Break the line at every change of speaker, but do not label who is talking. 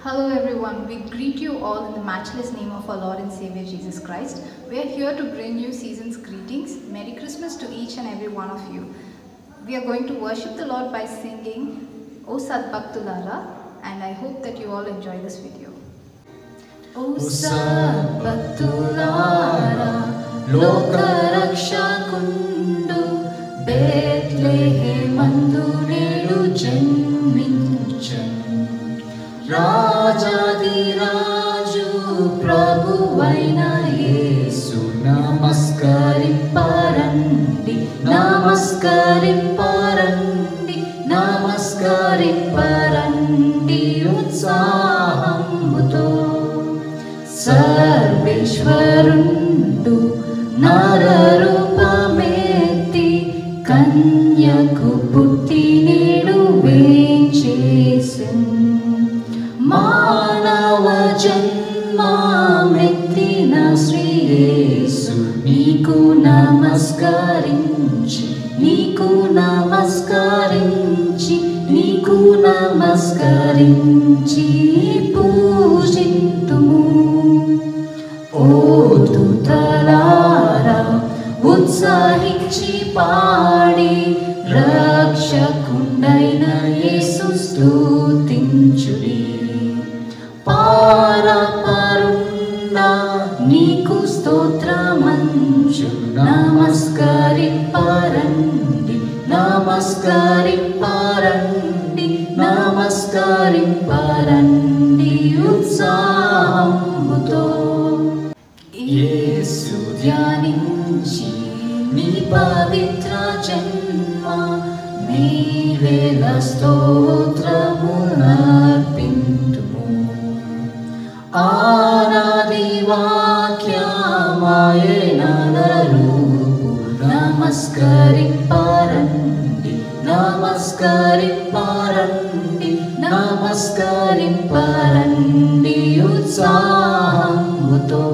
Hello everyone, we greet you all in the matchless name of our Lord and Savior Jesus Christ. We are here to bring you season's greetings. Merry Christmas to each and every one of you. We are going to worship the Lord by singing O Sadbhaktulara, and I hope that you all enjoy this video. O Sadbhaktulara, Loka Rakshakundu, Bethlehemandu nedu janminchan. రాజాదిరాజు ప్రభువైన యేసు నమస్కరింపరండి నమస్కరింపరండి నమస్కరింపరండి ఉత్సాహముతో సర్వేశ్వరుండు నరరూపమెత్తి కన్యకు పుట్టి నేడు వేంచేసెను మానవ జన్మమెత్తిన శ్రీ యేసు నీకు నమస్కరించి నీకు నమస్కరించి నీకు నమస్కరించి పూజింతుము. ఓ దూతలారా ఉత్సాహించి పాడి రక్షకుండైన యేసు స్తుతించుడి. పారపరుండా నీకు స్తోత్రమంచు నమస్కరింపరండి నమస్కరింపరండి నమస్కరింపరండి ఉత్సాహముతో. యేసు ధ్యానించి నీ పవిత్ర జన్మ నీవేల స్తోత్రమునర్పింతుము. ఆనాది వాక్యమాయన నరరూపు నమస్కరింపరండి నమస్కరింపరండి నమస్కరింపరండి ఉత్సాహముతో.